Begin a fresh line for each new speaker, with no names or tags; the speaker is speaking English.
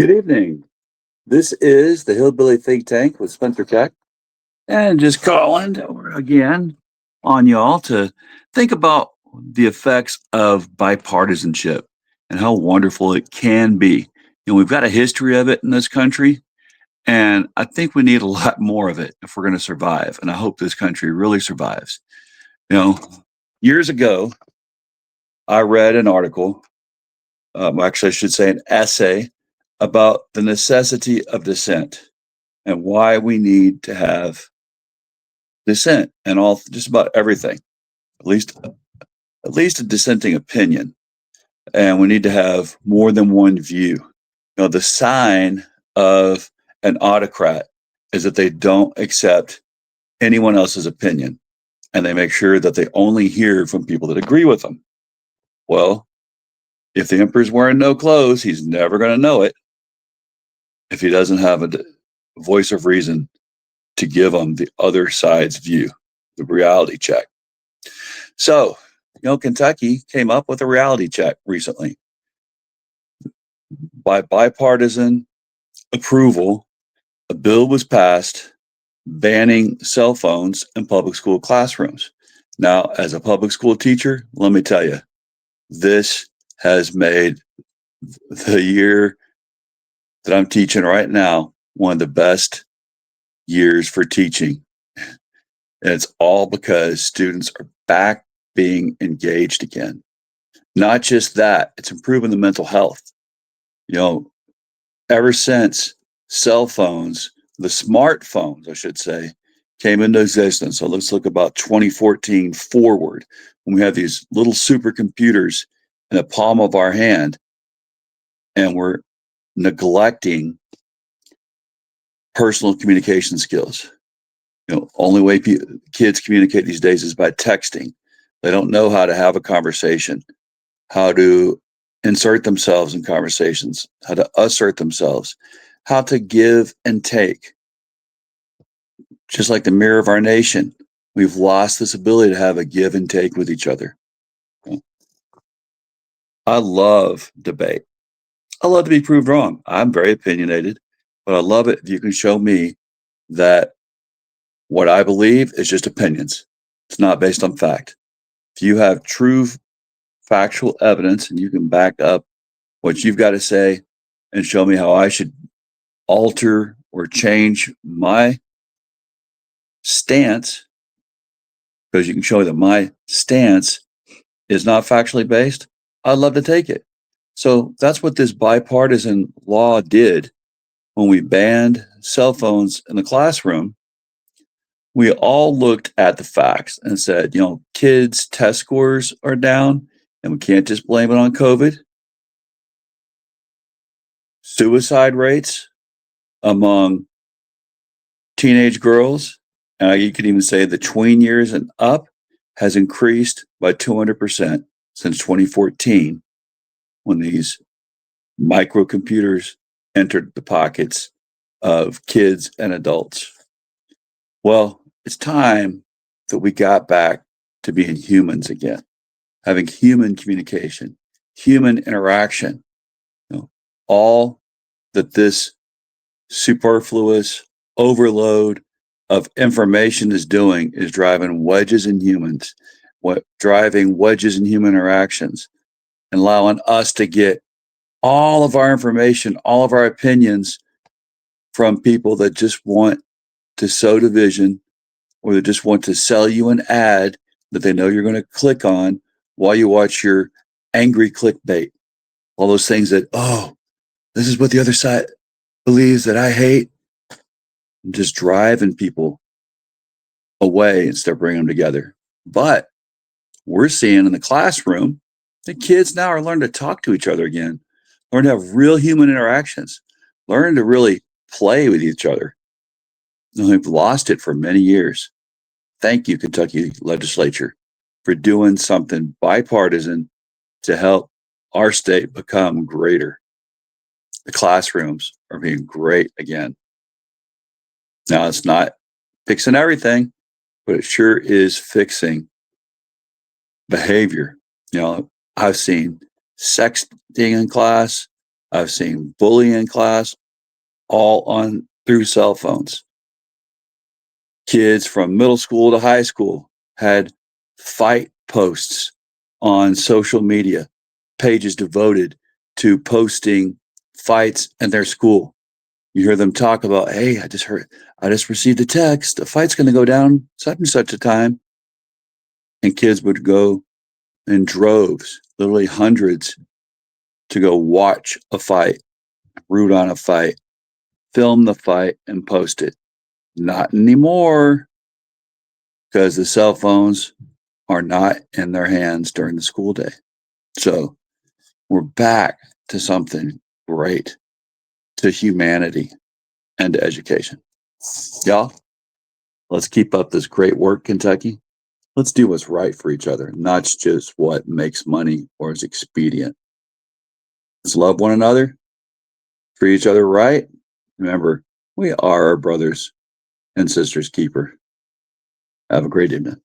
Good evening. This is the Hillbilly Think Tank with Spencer Keck, and just calling again on y'all to think about the effects of bipartisanship and how wonderful it can be. We've got a history of it in this country, and I think we need a lot more of it if we're going to survive. And I hope this country really survives. You know, Years ago, I read an article, actually, I should say an essay about the necessity of dissent and why we need to have dissent and all just about everything, at least a dissenting opinion. And we need to have more than one view. The sign of an autocrat is that they don't accept anyone else's opinion and they make sure that they only hear from people that agree with them. Well, if the emperor's wearing no clothes, he's never going to know it if he doesn't have a voice of reason to give them the other side's view, the reality check. So, Kentucky came up with a reality check recently. By bipartisan approval, a bill was passed banning cell phones in public school classrooms. Now, as a public school teacher, let me tell you, this has made the year that I'm teaching right now one of the best years for teaching. And it's all because students are back being engaged again. Not just that, it's improving the mental health. Ever since cell phones, the smartphones, I should say, came into existence. So let's look about 2014 forward, when we have these little supercomputers in the palm of our hand, and we're neglecting personal communication skills. Only way kids communicate these days is by texting. They don't know how to have a conversation, how to insert themselves in conversations, how to assert themselves, how to give and take. Just like the mirror of our nation, we've lost this ability to have a give and take with each other. I love debate. I love to be proved wrong. I'm very opinionated, but I love it if you can show me that what I believe is just opinions. It's not based on fact. If you have true factual evidence and you can back up what you've got to say and show me how I should alter or change my stance, because you can show me that my stance is not factually based, I'd love to take it. So that's what this bipartisan law did when we banned cell phones in the classroom. We all looked at the facts and said, kids' test scores are down, and we can't just blame it on COVID. Suicide rates among teenage girls, and you could even say the tween years and up, has increased by 200% since 2014, when these microcomputers entered the pockets of kids and adults. Well, it's time that we got back to being humans again, having human communication, human interaction. All that this superfluous overload of information is doing is driving wedges in humans, driving wedges in human interactions, and allowing us to get all of our information, all of our opinions from people that just want to sow division, or they just want to sell you an ad that they know you're going to click on while you watch your angry clickbait. All those things that, this is what the other side believes that I hate. And just driving people away instead of bringing them together. But we're seeing in the classroom that kids now are learning to talk to each other again, learn to have real human interactions, learn to really play with each other. We've lost it for many years. Thank you, Kentucky legislature, for doing something bipartisan to help our state become greater. The classrooms are being great again. Now, it's not fixing everything, but it sure is fixing behavior. I've seen sexting in class. I've seen bullying in class, all on through cell phones. Kids from middle school to high school had fight posts on social media, pages devoted to posting fights in their school. You hear them talk about, hey, I just received a text, a fight's going to go down such and such a time. And kids would go in droves, literally hundreds, to go watch a fight, root on a fight, film the fight, and post it. Not anymore, because the cell phones are not in their hands during the school day. So we're back to something great, to humanity and to education. Y'all, let's keep up this great work, Kentucky. Let's do what's right for each other, not just what makes money or is expedient. Let's love one another, treat each other right. Remember, we are our brothers and sisters' keeper. Have a great evening.